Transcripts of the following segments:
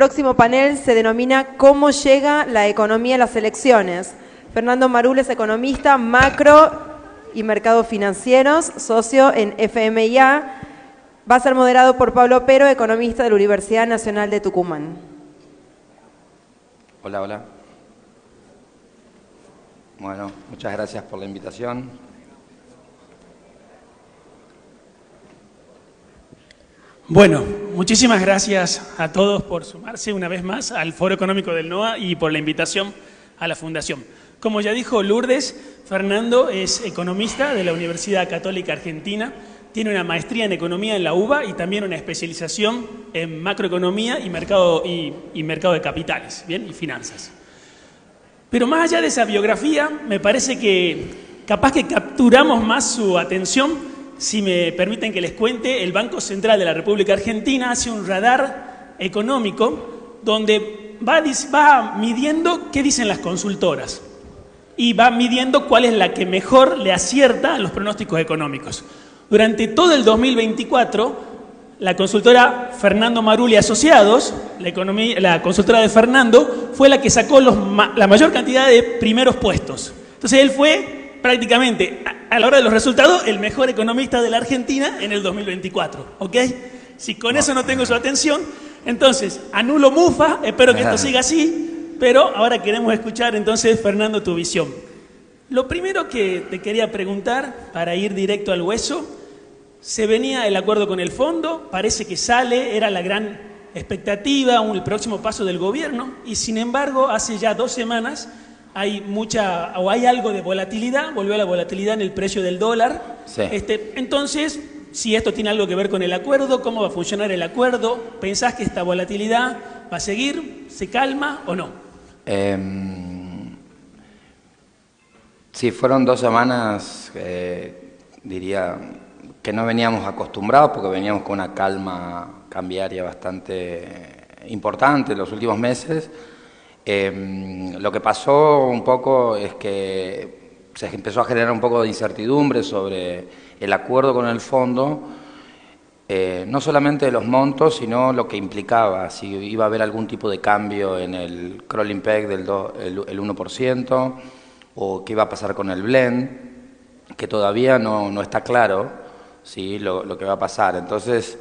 Próximo panel se denomina ¿Cómo llega la economía a las elecciones? Fernando Marul es economista, macro y mercados financieros, socio en FMIA. Va a ser moderado por Pablo Pero, economista de la Universidad Nacional de Tucumán. Hola, hola. Bueno, muchas gracias por la invitación. Bueno, muchísimas gracias a todos por sumarse una vez más al Foro Económico del NOA y por la invitación a la Fundación. Como ya dijo Lourdes, Fernando es economista de la Universidad Católica Argentina, tiene una maestría en economía en la UBA y también una especialización en macroeconomía y mercado de capitales, ¿bien? Y finanzas. Pero más allá de esa biografía, me parece que capaz que capturamos más su atención. Si me permiten que les cuente, el Banco Central de la República Argentina hace un radar económico donde va midiendo qué dicen las consultoras y va midiendo cuál es la que mejor le acierta a los pronósticos económicos. Durante todo el 2024, la consultora Fernando Marul y Asociados, la consultora de Fernando, fue la que sacó la mayor cantidad de primeros puestos. Entonces él fue prácticamente, a la hora de los resultados, el mejor economista de la Argentina en el 2024, ¿ok? Si con eso no tengo su atención, entonces anulo mufa, espero que esto siga así, pero ahora queremos escuchar entonces, Fernando, tu visión. Lo primero que te quería preguntar, para ir directo al hueso, se venía el acuerdo con el fondo, parece que sale, era la gran expectativa, el próximo paso del gobierno, y sin embargo, hace ya 2 semanas, hay algo de volatilidad, volvió la volatilidad en el precio del dólar. Sí. Entonces, si esto tiene algo que ver con el acuerdo, ¿cómo va a funcionar el acuerdo? ¿Pensás que esta volatilidad va a seguir? ¿Se calma o no? Sí, fueron 2 semanas, diría, que no veníamos acostumbrados porque veníamos con una calma cambiaria bastante importante en los últimos meses. Lo que pasó un poco es que se empezó a generar un poco de incertidumbre sobre el acuerdo con el fondo, no solamente de los montos, sino lo que implicaba, si iba a haber algún tipo de cambio en el crawling peg del 1%, o qué iba a pasar con el blend, que todavía no está claro, ¿sí? lo que va a pasar. Entonces,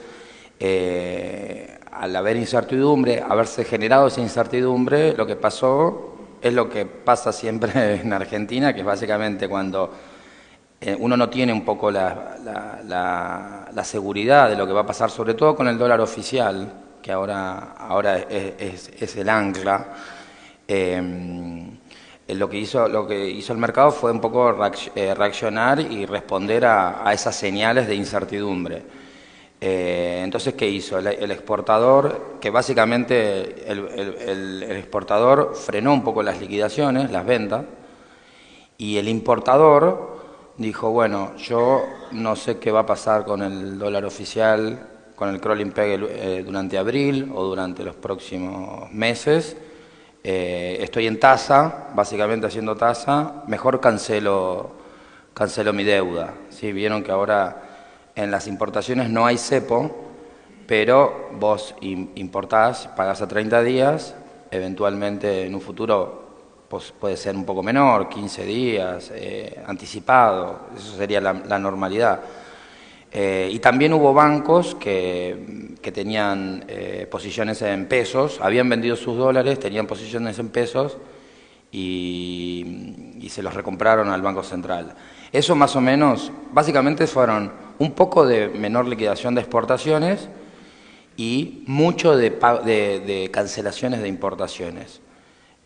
al haber incertidumbre, haberse generado esa incertidumbre, lo que pasó es lo que pasa siempre en Argentina, que es básicamente cuando uno no tiene un poco la seguridad de lo que va a pasar, sobre todo con el dólar oficial, que ahora es el ancla. Lo que hizo el mercado fue un poco reaccionar y responder a esas señales de incertidumbre. Entonces, ¿qué hizo? El exportador, que básicamente el exportador frenó un poco las liquidaciones, las ventas, y el importador dijo, bueno, yo no sé qué va a pasar con el dólar oficial, con el crawling peg durante abril o durante los próximos meses. Estoy en tasa, básicamente haciendo tasa, mejor cancelo mi deuda. ¿Sí? Vieron que ahora en las importaciones no hay cepo, pero vos importás, pagás a 30 días, eventualmente en un futuro puede ser un poco menor, 15 días, anticipado, eso sería la normalidad. Y también hubo bancos que tenían posiciones en pesos, habían vendido sus dólares, tenían posiciones en pesos y se los recompraron al Banco Central. Eso más o menos, básicamente fueron un poco de menor liquidación de exportaciones y mucho de cancelaciones de importaciones.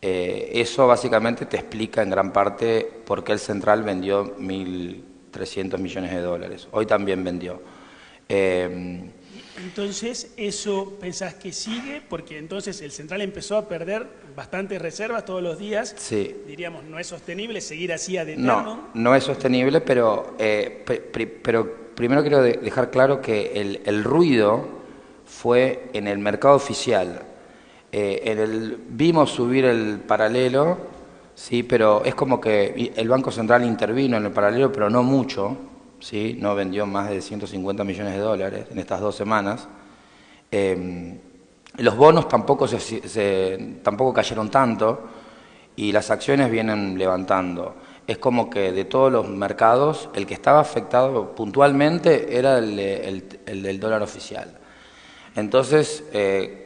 Eso básicamente te explica en gran parte por qué el Central vendió 1.300 millones de dólares. Hoy también vendió. Entonces, ¿eso pensás que sigue? Porque entonces el Central empezó a perder bastantes reservas todos los días. Sí. Diríamos, no es sostenible seguir así ad eterno. No es sostenible, pero primero quiero dejar claro que el ruido fue en el mercado oficial. Vimos subir el paralelo, sí, pero es como que el Banco Central intervino en el paralelo, pero no mucho. ¿Sí? No vendió más de 150 millones de dólares en estas 2 semanas. Los bonos tampoco, tampoco cayeron tanto y las acciones vienen levantando. Es como que de todos los mercados, el que estaba afectado puntualmente era el del dólar oficial. Entonces,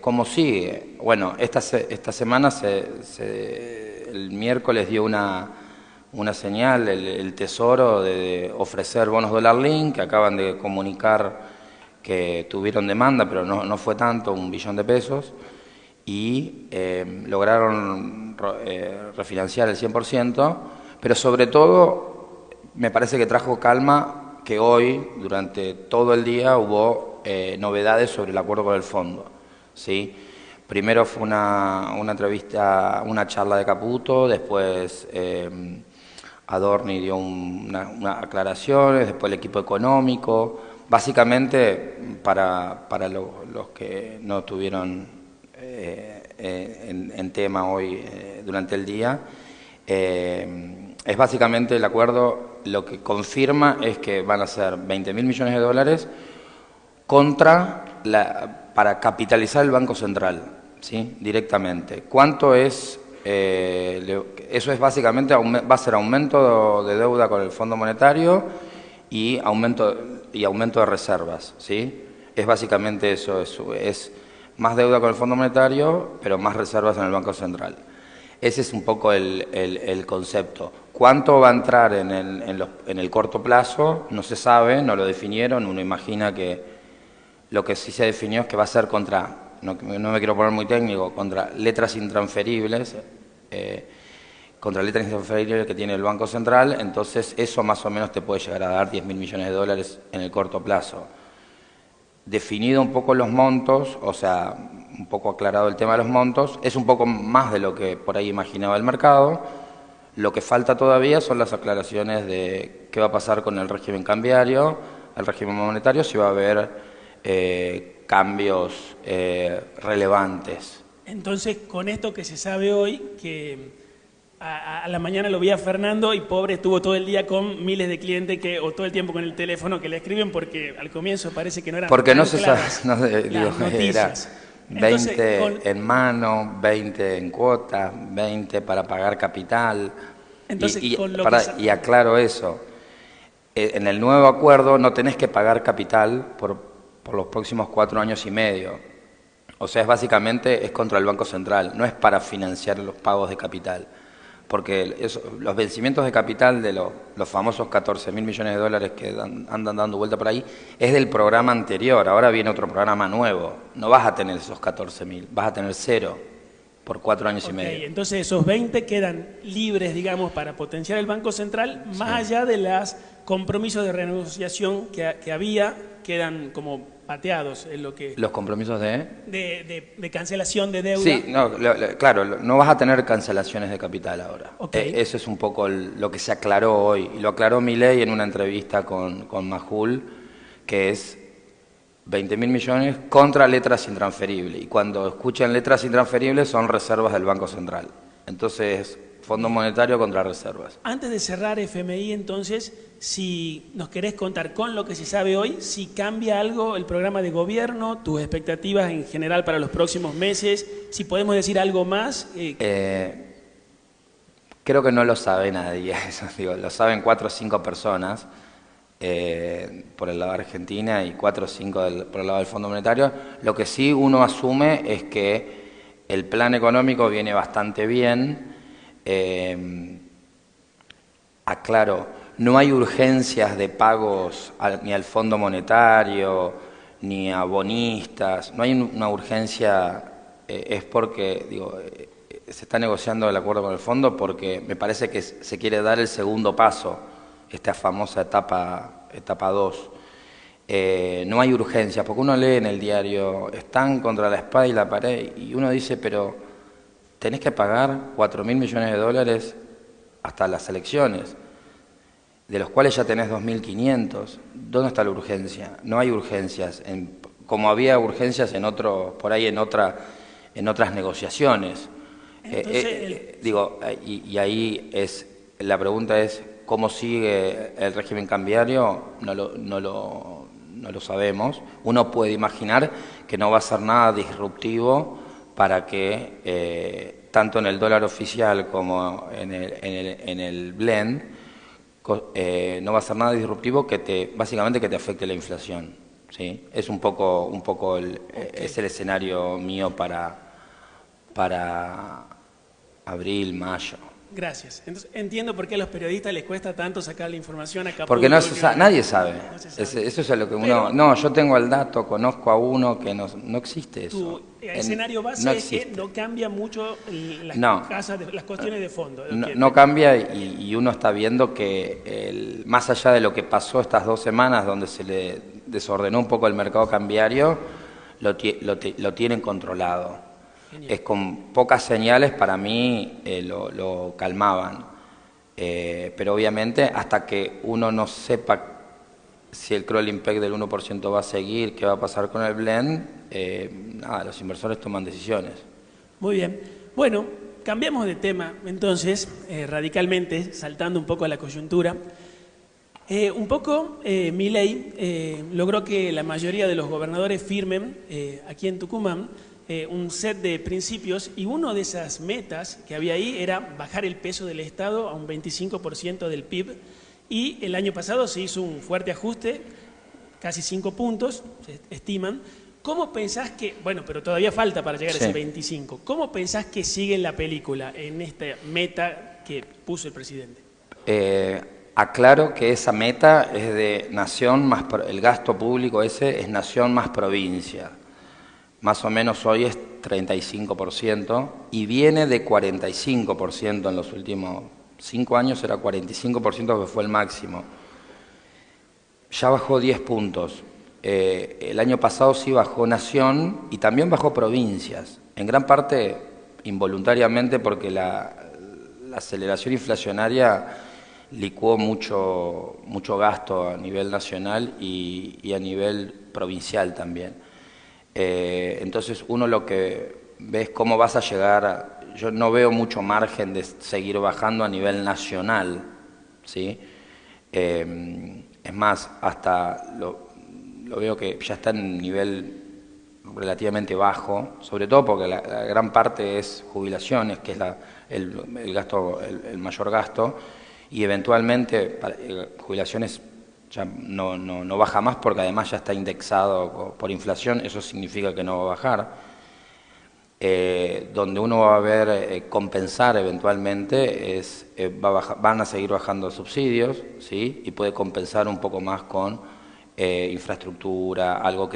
¿cómo sigue? Bueno, esta semana, el miércoles dio una señal, el Tesoro, de ofrecer bonos dólar link, que acaban de comunicar que tuvieron demanda, pero no fue tanto, 1 billón de pesos, y lograron refinanciar el 100%, pero sobre todo me parece que trajo calma que hoy, durante todo el día, hubo novedades sobre el acuerdo con el fondo, ¿sí? Primero fue una entrevista, una charla de Caputo, después Adorni dio unas aclaraciones, después el equipo económico. Básicamente, para los que no estuvieron en tema hoy durante el día, es básicamente el acuerdo, lo que confirma es que van a ser 20.000 millones de dólares para capitalizar el Banco Central, ¿sí? Directamente. ¿Cuánto es? Eso es básicamente, va a ser aumento de deuda con el Fondo Monetario y aumento de reservas, ¿sí? Es básicamente eso, es más deuda con el Fondo Monetario, pero más reservas en el Banco Central. Ese es un poco el concepto. ¿Cuánto va a entrar en el corto plazo? No se sabe, no lo definieron. Uno imagina que lo que sí se definió es que va a ser contra, no me quiero poner muy técnico, contra letras intransferibles, que tiene el Banco Central. Entonces eso más o menos te puede llegar a dar 10.000 millones de dólares en el corto plazo. Definido un poco los montos, o sea, un poco aclarado el tema de los montos, es un poco más de lo que por ahí imaginaba el mercado. Lo que falta todavía son las aclaraciones de qué va a pasar con el régimen cambiario, el régimen monetario, si va a haber cambios relevantes. Entonces, con esto que se sabe hoy, que a la mañana lo vi a Fernando y pobre estuvo todo el día con miles de clientes o todo el tiempo con el teléfono que le escriben porque al comienzo parece que no eran porque tan no se sabe, las noticias. Era 20 en mano, 20 en cuotas, 20 para pagar capital. Entonces, y aclaro eso, en el nuevo acuerdo no tenés que pagar capital por los próximos 4 años y medio. O sea, básicamente es contra el Banco Central, no es para financiar los pagos de capital. Porque los vencimientos de capital de los famosos 14.000 millones de dólares que andan dando vuelta por ahí, es del programa anterior. Ahora viene otro programa nuevo. No vas a tener esos 14.000, vas a tener 0 por 4 años y medio. Entonces esos 20 quedan libres, digamos, para potenciar el Banco Central, más allá de los compromisos de renegociación que había, quedan como pateados en lo que... ¿Los compromisos de cancelación de deuda? Sí, no, claro, no vas a tener cancelaciones de capital ahora. Eso es un poco lo que se aclaró hoy. Y lo aclaró Milei en una entrevista con Majul, que es 20.000 millones contra letras intransferibles. Y cuando escuchan letras intransferibles son reservas del Banco Central. Entonces, Fondo Monetario contra reservas. Antes de cerrar FMI, entonces, si nos querés contar con lo que se sabe hoy, si cambia algo el programa de gobierno, tus expectativas en general para los próximos meses, si podemos decir algo más. Creo que no lo sabe nadie, eso digo, lo saben 4 o 5 personas por el lado de Argentina y 4 o 5 por el lado del Fondo Monetario. Lo que sí uno asume es que el plan económico viene bastante bien. Aclaro, no hay urgencias de pagos ni al Fondo Monetario, ni a bonistas, no hay una urgencia, es porque, digo, se está negociando el acuerdo con el fondo porque me parece que se quiere dar el segundo paso, esta famosa etapa 2. No hay urgencias, porque uno lee en el diario, están contra la espada y la pared, y uno dice, pero tenés que pagar 4.000 millones de dólares hasta las elecciones, de los cuales ya tenés 2.500. ¿Dónde está la urgencia? No hay urgencias, como había urgencias por ahí en otras negociaciones. Entonces, y ahí la pregunta es, ¿cómo sigue el régimen cambiario? No lo sabemos. Uno puede imaginar que no va a ser nada disruptivo para que tanto en el dólar oficial como en el blend no va a ser nada disruptivo que básicamente que te afecte la inflación, ¿sí? Es un poco es el escenario mío para abril, mayo. Gracias. Entonces, entiendo por qué a los periodistas les cuesta tanto sacar la información acá. Porque nadie sabe. No se sabe. Eso es lo que uno... Pero, no, yo tengo el dato, conozco a uno que no existe eso. Tu escenario base no es que existe. no cambia mucho las cuestiones de fondo. No cambia y uno está viendo que más allá de lo que pasó estas 2 semanas donde se le desordenó un poco el mercado cambiario, lo tienen controlado. Genial. Es con pocas señales para mí lo calmaban. Pero obviamente hasta que uno no sepa si el crawling peg del 1% va a seguir, qué va a pasar con el blend, los inversores toman decisiones. Muy bien. Bueno, cambiamos de tema entonces, radicalmente, saltando un poco a la coyuntura. Milei logró que la mayoría de los gobernadores firmen aquí en Tucumán un set de principios, y una de esas metas que había ahí era bajar el peso del Estado a un 25% del PIB, y el año pasado se hizo un fuerte ajuste, casi 5 puntos, se estiman. ¿Cómo pensás que, bueno, pero todavía falta para llegar a ese 25, ¿cómo pensás que sigue en la película, en esta meta que puso el presidente? Aclaro que esa meta es de nación más, el gasto público ese es nación más provincia. Más o menos hoy es 35% y viene de 45% en los últimos 5 años, era 45% que fue el máximo. Ya bajó 10 puntos. El año pasado sí bajó nación y también bajó provincias, en gran parte involuntariamente porque la aceleración inflacionaria licuó mucho gasto a nivel nacional y a nivel provincial también. Entonces uno lo que ve es cómo vas a llegar, yo no veo mucho margen de seguir bajando a nivel nacional, ¿sí? Es más, hasta lo veo que ya está en un nivel relativamente bajo, sobre todo porque la gran parte es jubilaciones, que es el mayor gasto, y eventualmente jubilaciones ya no baja más porque además ya está indexado por inflación, eso significa que no va a bajar. Donde uno va a ver compensar eventualmente van a seguir bajando subsidios, ¿sí? Y puede compensar un poco más con infraestructura, algo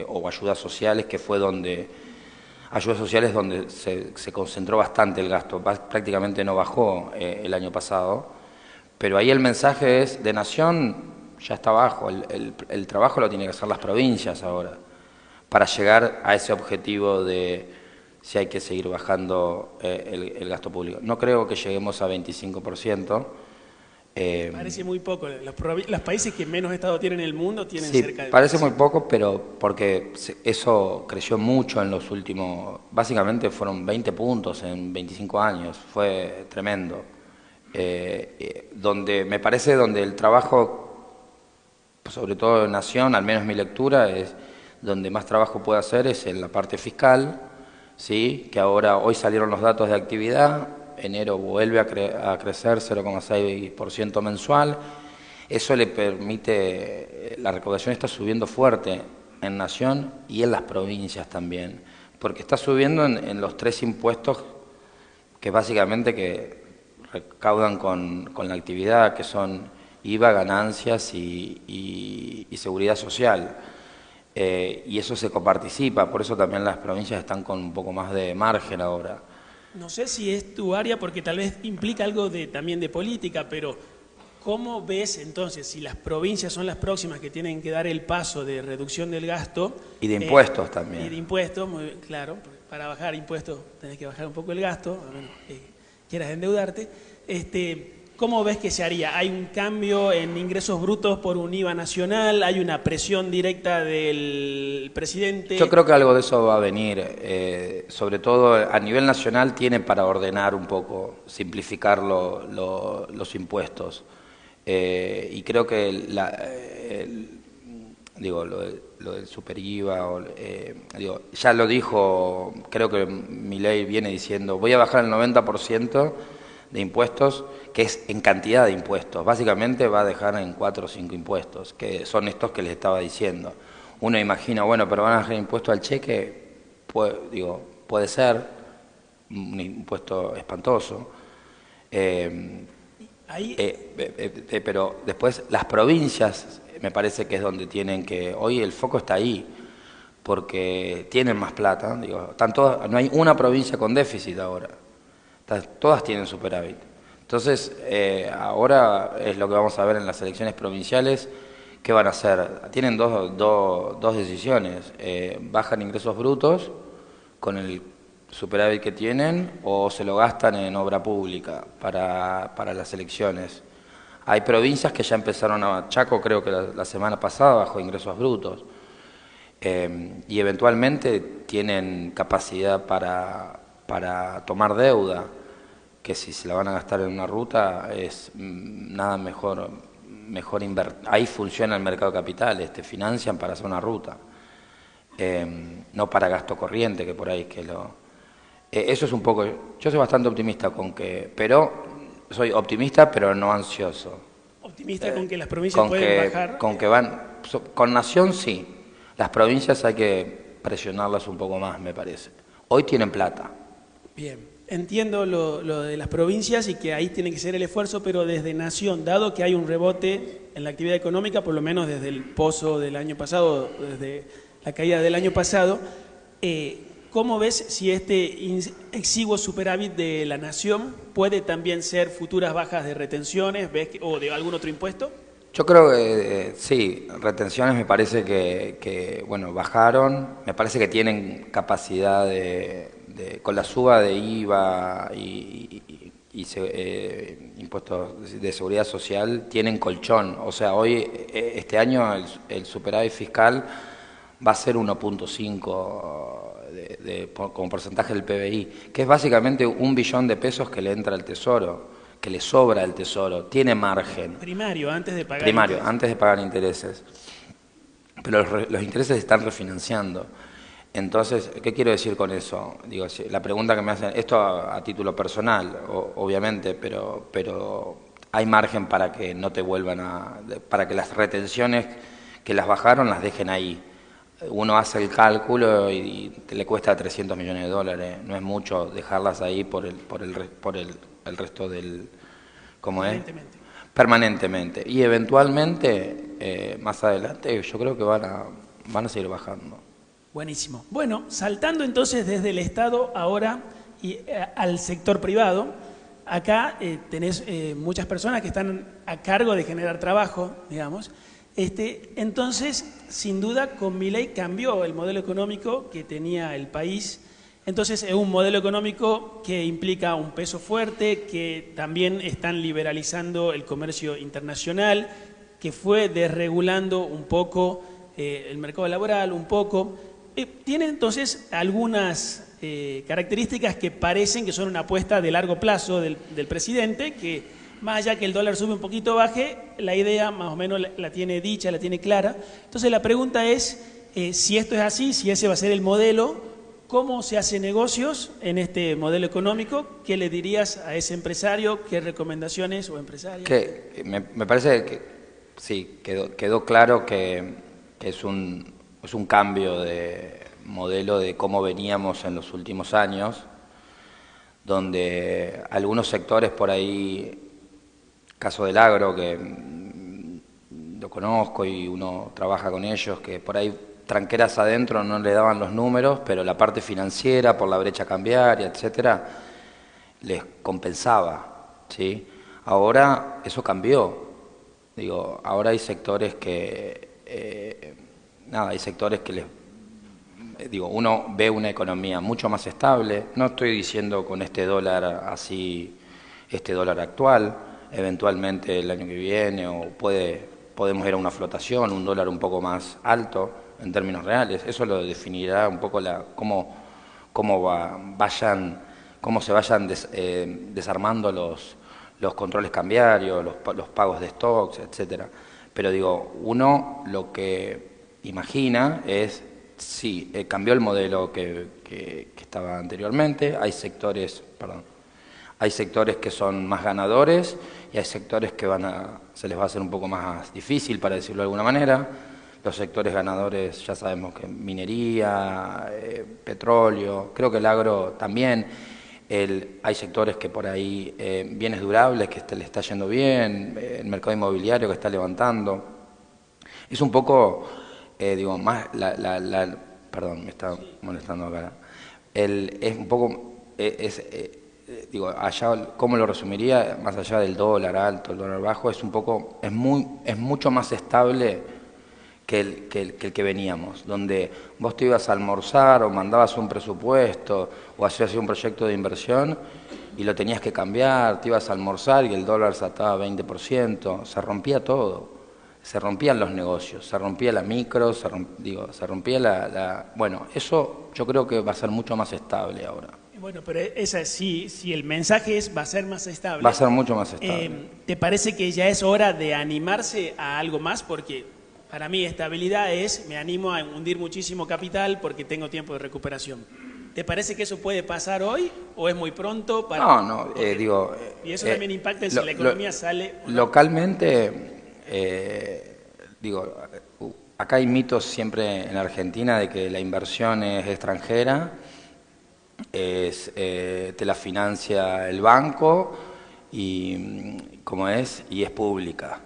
o ayudas sociales, que fue donde se concentró bastante el gasto, prácticamente no bajó el año pasado. Pero ahí el mensaje es, de nación ya está bajo, el trabajo lo tienen que hacer las provincias ahora, para llegar a ese objetivo de si hay que seguir bajando el gasto público. No creo que lleguemos a 25%. Parece muy poco, los países que menos Estado tienen en el mundo tienen cerca de... Parece muy poco, pero porque eso creció mucho en los últimos, básicamente fueron 20 puntos en 25 años, fue tremendo. Donde el trabajo, sobre todo en Nación, al menos mi lectura, es donde más trabajo puede hacer es en la parte fiscal, ¿sí? Que hoy salieron los datos de actividad, enero vuelve a crecer 0,6% mensual, eso le permite, la recaudación está subiendo fuerte en Nación y en las provincias también, porque está subiendo en los 3 impuestos que básicamente que recaudan con la actividad, que son IVA, ganancias y seguridad social. Y eso se coparticipa, por eso también las provincias están con un poco más de margen ahora. No sé si es tu área, porque tal vez implica algo también de política, pero ¿cómo ves entonces si las provincias son las próximas que tienen que dar el paso de reducción del gasto? Y de impuestos también. Y de impuestos, muy bien, claro, para bajar impuestos tenés que bajar un poco el gasto, a menos quieras endeudarte. ¿Cómo ves que se haría? ¿Hay un cambio en ingresos brutos por un IVA nacional? ¿Hay una presión directa del presidente? Yo creo que algo de eso va a venir. Sobre todo a nivel nacional tiene para ordenar un poco, simplificar los impuestos. Y creo que lo del super IVA, digo, ya lo dijo, creo que Milei viene diciendo, voy a bajar el 90% de impuestos, que es en cantidad de impuestos, básicamente va a dejar en 4 o 5 impuestos, que son estos que les estaba diciendo. Uno imagina, bueno, pero van a dejar impuesto al cheque, puede ser un impuesto espantoso, pero después las provincias me parece que es donde tienen que, hoy el foco está ahí, porque tienen más plata, digo, están todas, no hay una provincia con déficit ahora, todas tienen superávit. Entonces, ahora es lo que vamos a ver en las elecciones provinciales. ¿Qué van a hacer? Tienen dos decisiones, bajan ingresos brutos con el superávit que tienen o se lo gastan en obra pública para las elecciones. Hay provincias que ya empezaron Chaco creo que la semana pasada bajó ingresos brutos y eventualmente tienen capacidad para tomar deuda, que si se la van a gastar en una ruta es nada mejor invertir. Ahí funciona el mercado de capitales, te financian para hacer una ruta, no para gasto corriente, que por ahí es que eso es un poco, yo soy bastante optimista soy optimista pero no ansioso. ¿Optimista con que las provincias pueden bajar? Con Nación sí, las provincias hay que presionarlas un poco más, me parece. Hoy tienen plata. Bien, entiendo lo de las provincias y que ahí tiene que ser el esfuerzo, pero desde Nación, dado que hay un rebote en la actividad económica, por lo menos desde el pozo del año pasado, desde la caída del año pasado, ¿cómo ves si este exiguo superávit de la Nación puede también ser futuras bajas de retenciones o de algún otro impuesto? Yo creo que sí, retenciones me parece que bueno, bajaron, me parece que tienen capacidad con la suba de IVA y impuestos de seguridad social, tienen colchón. O sea, hoy, este año, el superávit fiscal va a ser 1.5 como porcentaje del PBI, que es básicamente 1 billón de pesos que le entra al Tesoro, que le sobra al Tesoro, tiene margen. Primario, antes de pagar intereses. Antes de pagar intereses. Pero los intereses se están refinanciando. Entonces, ¿qué quiero decir con eso? Digo, la pregunta que me hacen, esto a título personal, obviamente, pero hay margen para que no te para que las retenciones que las bajaron las dejen ahí. Uno hace el cálculo y le cuesta 300 millones de dólares, no es mucho dejarlas ahí por el resto del... ¿Cómo es? Permanentemente. Y eventualmente, más adelante, yo creo que van a seguir bajando. Buenísimo. Bueno, saltando entonces desde el Estado ahora al sector privado, acá tenés muchas personas que están a cargo de generar trabajo, digamos. Entonces, sin duda, con Milei cambió el modelo económico que tenía el país. Entonces, es un modelo económico que implica un peso fuerte, que también están liberalizando el comercio internacional, que fue desregulando un poco el mercado laboral, un poco. Tiene entonces algunas características que parecen que son una apuesta de largo plazo del presidente, que más allá que el dólar sube un poquito, baje, la idea más o menos la tiene dicha, la tiene clara. Entonces la pregunta es, si esto es así, si ese va a ser el modelo, ¿cómo se hace negocios en este modelo económico? ¿Qué le dirías a ese empresario? ¿Qué recomendaciones o empresarios? Me parece que sí, quedó claro que es un cambio de modelo de cómo veníamos en los últimos años, donde algunos sectores por ahí, caso del agro, que lo conozco y uno trabaja con ellos, que por ahí tranqueras adentro no le daban los números, pero la parte financiera, por la brecha cambiaria, etcétera, les compensaba, ¿sí? Ahora eso cambió. Digo, ahora hay sectores uno ve una economía mucho más estable. No estoy diciendo con este dólar así, este dólar actual, eventualmente el año que viene podemos ir a una flotación, un dólar un poco más alto en términos reales. Eso lo definirá un poco cómo se vayan desarmando los controles cambiarios, los pagos de stocks, etcétera. Pero digo, uno lo que imagina es, sí, cambió el modelo que estaba anteriormente, hay sectores que son más ganadores y hay sectores que se les va a hacer un poco más difícil, para decirlo de alguna manera. Los sectores ganadores ya sabemos que minería, petróleo, creo que el agro también. Hay sectores que por ahí, bienes durables que le está yendo bien, el mercado inmobiliario que está levantando. Es un poco, digo, más perdón, me está molestando acá. Es un poco, digo, allá, ¿cómo lo resumiría? Más allá del dólar alto, el dólar bajo, es mucho más estable que el que veníamos, donde vos te ibas a almorzar o mandabas un presupuesto o hacías un proyecto de inversión y lo tenías que cambiar, te ibas a almorzar y el dólar saltaba 20%, se rompía todo, se rompían los negocios, se rompía la micro, se rompía Bueno, eso yo creo que va a ser mucho más estable ahora. Bueno, pero si el mensaje va a ser más estable. Va a ser mucho más estable. ¿Te parece que ya es hora de animarse a algo más? Porque para mí estabilidad me animo a hundir muchísimo capital porque tengo tiempo de recuperación. ¿Te parece que eso puede pasar hoy o es muy pronto? No, digo... Y eso también impacta en si la economía sale... Localmente, digo, acá hay mitos siempre en Argentina de que la inversión es extranjera, te la financia el banco y es pública.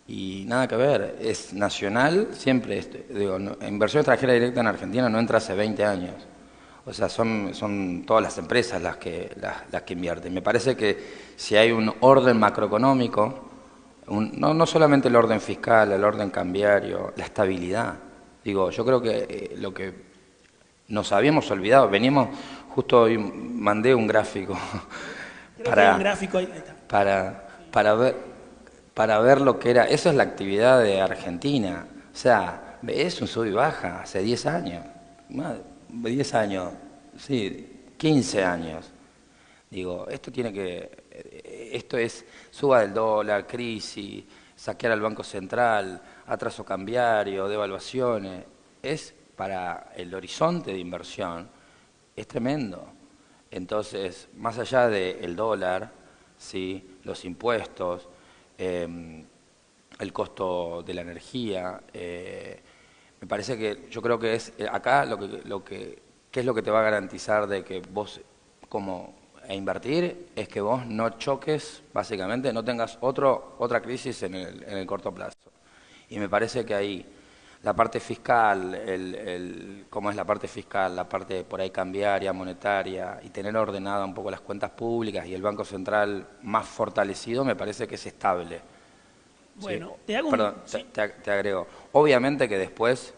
Y nada que ver, es nacional, siempre, digo, inversión extranjera directa en Argentina no entra hace 20 años. O sea, son todas las empresas las que invierten. Me parece que si hay un orden macroeconómico, no solamente el orden fiscal, el orden cambiario, la estabilidad. Digo, yo creo que lo que nos habíamos olvidado, justo hoy mandé un gráfico para ver lo que era. Eso es la actividad de Argentina. O sea, es un sub y baja hace 10 años. 10 años, sí, 15 años. Digo, esto es suba del dólar, crisis, saquear al Banco Central, atraso cambiario, devaluaciones. Para el horizonte de inversión, es tremendo. Entonces, más allá del dólar, ¿sí?, los impuestos, el costo de la energía, me parece que yo creo que es acá ¿qué es lo que te va a garantizar de que vos invertir? Es que vos no choques, básicamente, no tengas otra crisis en el corto plazo. Y me parece que ahí la parte fiscal, cómo es la parte fiscal, la parte por ahí cambiaria, monetaria, y tener ordenada un poco las cuentas públicas y el Banco Central más fortalecido, me parece que es estable. Bueno, ¿sí? Te agrego. Obviamente que después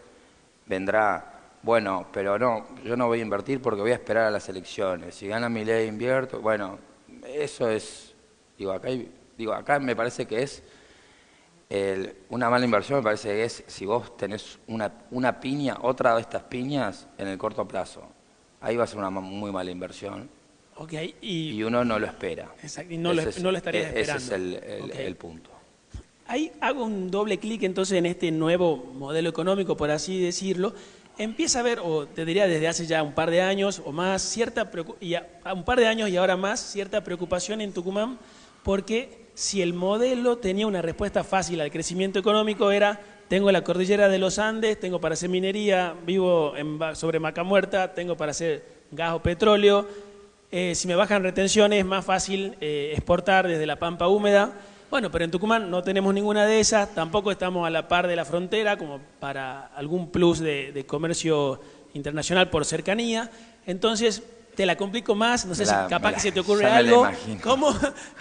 vendrá, bueno, pero no, yo no voy a invertir porque voy a esperar a las elecciones. Si gana Milei invierto, bueno, eso es, acá me parece que es una mala inversión, me parece que es si vos tenés una piña, otra de estas piñas en el corto plazo. Ahí va a ser una muy mala inversión. Okay, y uno no lo espera. Exacto, y no lo estaría esperando. Ese es el punto. Ahí hago un doble clic entonces en este nuevo modelo económico, por así decirlo. Empieza a haber, o te diría desde hace ya un par de años o más, un par de años y ahora más, cierta preocupación en Tucumán, porque si el modelo tenía una respuesta fácil al crecimiento económico era, tengo la cordillera de los Andes, tengo para hacer minería, vivo sobre Vaca Muerta, tengo para hacer gas o petróleo, si me bajan retenciones es más fácil exportar desde la pampa húmeda. Bueno, pero en Tucumán no tenemos ninguna de esas, tampoco estamos a la par de la frontera como para algún plus de comercio internacional por cercanía. Entonces, te la complico más, no sé si capaz que se te ocurre algo.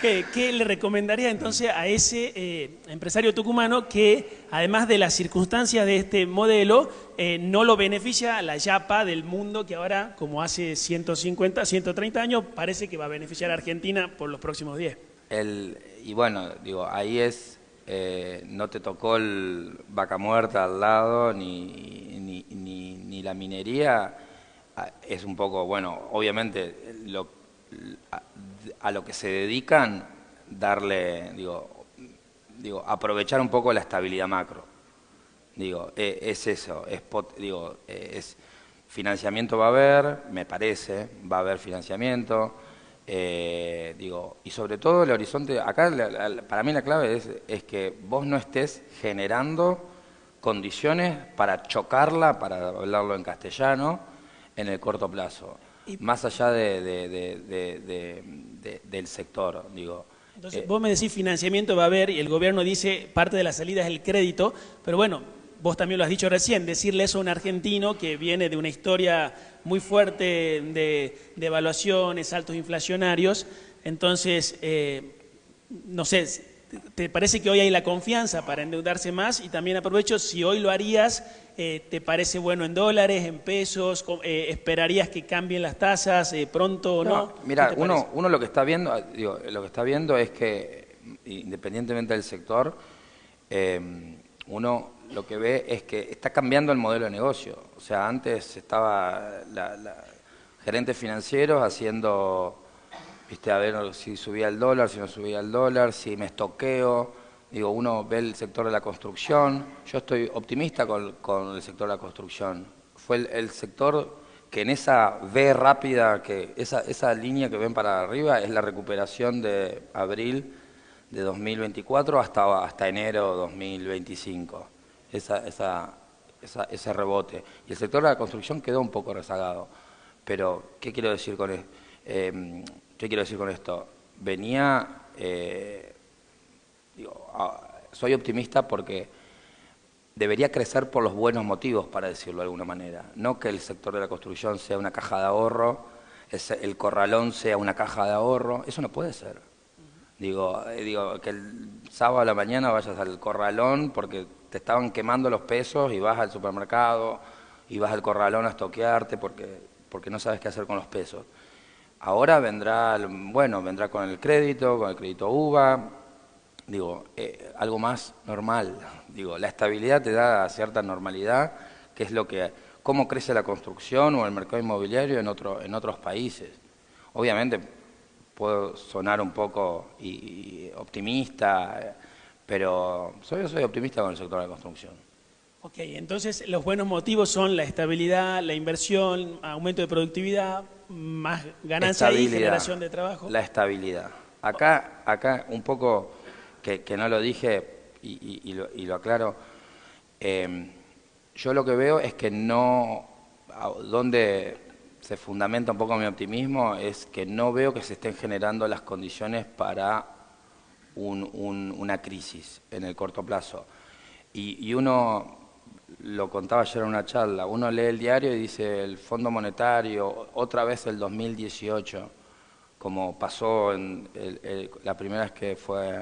¿Qué le recomendaría entonces a ese empresario tucumano que, además de las circunstancias de este modelo, no lo beneficia la yapa del mundo que ahora, como hace 150, 130 años, parece que va a beneficiar a Argentina por los próximos 10? Y bueno, ahí no te tocó el Vaca Muerta al lado, ni la minería. Es un poco, bueno, obviamente a lo que se dedican, darle, aprovechar un poco la estabilidad macro. Digo, es eso, es financiamiento va a haber, me parece, va a haber financiamiento, y sobre todo el horizonte, acá para mí la clave es que vos no estés generando condiciones para chocarla, para hablarlo en castellano, en el corto plazo, más allá del sector, digo. Entonces, vos me decís financiamiento va a haber y el gobierno dice parte de la salida es el crédito, pero bueno, vos también lo has dicho recién, decirle eso a un argentino que viene de una historia muy fuerte de evaluaciones, altos inflacionarios, entonces, no sé, ¿te parece que hoy hay la confianza para endeudarse más? Y también aprovecho, si hoy lo harías, ¿te parece bueno en dólares, en pesos? ¿Esperarías que cambien las tasas pronto o no? Mira, uno lo que está viendo, lo que está viendo es que, independientemente del sector, uno lo que ve es que está cambiando el modelo de negocio. O sea, antes estaba gerentes financieros haciendo, viste, a ver si subía el dólar, si no subía el dólar, si me estoqueo. Digo, uno ve el sector de la construcción. Yo estoy optimista con el sector de la construcción. Fue el sector que en esa V rápida, que esa línea que ven para arriba es la recuperación de abril de 2024 hasta enero 2025. Ese rebote. Y el sector de la construcción quedó un poco rezagado. Pero, ¿qué quiero decir con esto? ¿Qué quiero decir con esto? Venía, soy optimista porque debería crecer por los buenos motivos, para decirlo de alguna manera. No que el sector de la construcción sea una caja de ahorro, el corralón sea una caja de ahorro, eso no puede ser. Digo, que el sábado a la mañana vayas al corralón porque te estaban quemando los pesos y vas al supermercado y vas al corralón a estoquearte porque no sabes qué hacer con los pesos. Ahora vendrá con el crédito UVA, algo más normal. La estabilidad te da cierta normalidad, que es cómo crece la construcción o el mercado inmobiliario en otros países. Obviamente puedo sonar un poco optimista, pero soy optimista con el sector de la construcción. Ok, entonces los buenos motivos son la estabilidad, la inversión, aumento de productividad, más ganancia y generación de trabajo. La estabilidad. Acá un poco, que no lo dije y lo aclaro, yo lo que veo es que donde se fundamenta un poco mi optimismo es que no veo que se estén generando las condiciones para una crisis en el corto plazo. Y uno, lo contaba ayer en una charla, uno lee el diario y dice el Fondo Monetario, otra vez el 2018, como pasó la primera vez que fue,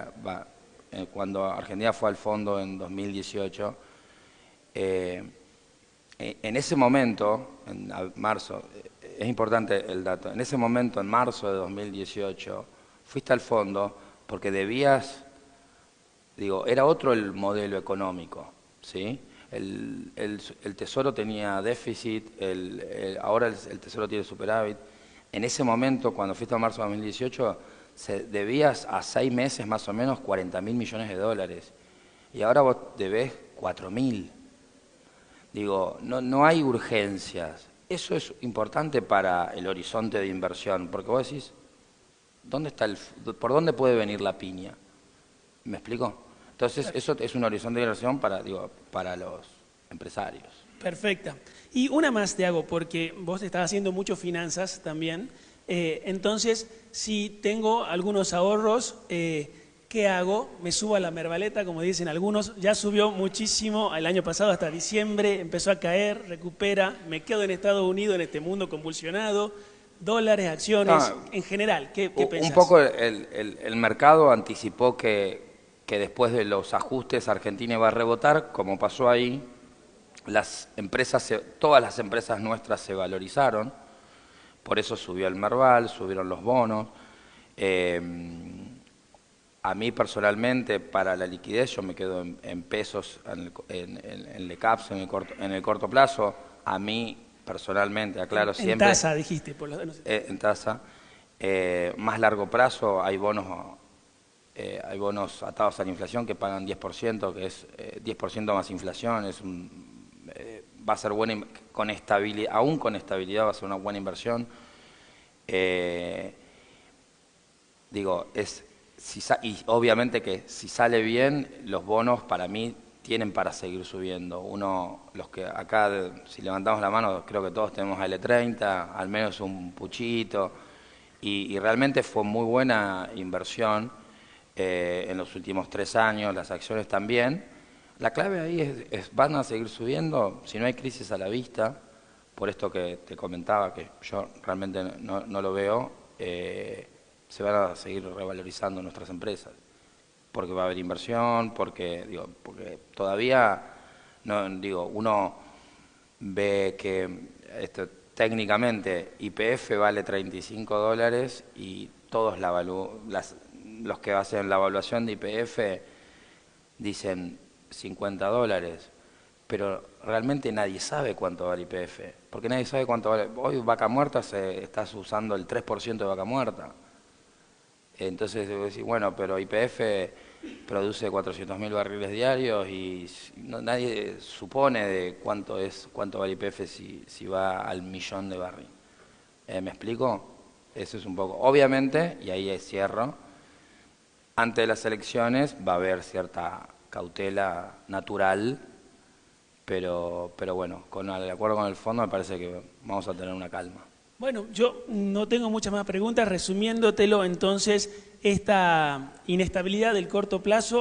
cuando Argentina fue al fondo en 2018, en ese momento, en marzo, es importante el dato, en ese momento, en marzo de 2018, fuiste al fondo porque debías, era otro el modelo económico, ¿sí? El Tesoro tenía déficit, ahora el Tesoro tiene superávit. En ese momento, cuando fuiste a marzo de 2018, debías a 6 meses más o menos 40.000 millones de dólares. Y ahora vos debés 4.000. No hay urgencias. Eso es importante para el horizonte de inversión, porque vos decís, ¿por dónde puede venir la piña? ¿Me explico? Entonces, eso es un horizonte de inversión para los empresarios. Perfecta. Y una más te hago, porque vos estás haciendo mucho finanzas también. Entonces, si tengo algunos ahorros, ¿qué hago? Me subo a la merbaleta, como dicen algunos. Ya subió muchísimo el año pasado, hasta diciembre, empezó a caer, recupera. Me quedo en Estados Unidos, en este mundo convulsionado. Dólares, acciones, en general, ¿qué pensás? Un poco el mercado anticipó que después de los ajustes Argentina iba a rebotar, como pasó ahí. Todas las empresas nuestras se valorizaron, por eso subió el Merval, subieron los bonos. A mí personalmente, para la liquidez, yo me quedo en pesos, en LECAPS, en el corto plazo. A mí personalmente, aclaro siempre. En tasa, dijiste. En tasa. Más largo plazo hay bonos hay bonos atados a la inflación que pagan 10%, que es 10% más inflación, va a ser buena, con estabilidad, aún con estabilidad va a ser una buena inversión. Digo, y obviamente que si sale bien, los bonos para mí tienen para seguir subiendo. Los que acá, si levantamos la mano, creo que todos tenemos L30, al menos un puchito, y realmente fue muy buena inversión en los últimos 3 años, las acciones también. La clave ahí van a seguir subiendo, si no hay crisis a la vista, por esto que te comentaba, que yo realmente no lo veo, se van a seguir revalorizando nuestras empresas, porque va a haber inversión, porque todavía, uno ve que técnicamente YPF vale $35 y todos los que hacen la evaluación de YPF dicen $50, pero realmente nadie sabe cuánto vale YPF, porque nadie sabe cuánto vale. Hoy vaca muerta estás usando el 3% de vaca muerta. Entonces debo decir, bueno, pero YPF produce 400.000 barriles diarios y nadie supone de cuánto vale YPF si va al millón de barriles. ¿Me explico? Eso es un poco. Obviamente, y ahí cierro, antes de las elecciones va a haber cierta cautela natural, pero bueno, de acuerdo con el fondo me parece que vamos a tener una calma. Bueno, yo no tengo muchas más preguntas. Resumiéndotelo, entonces, esta inestabilidad del corto plazo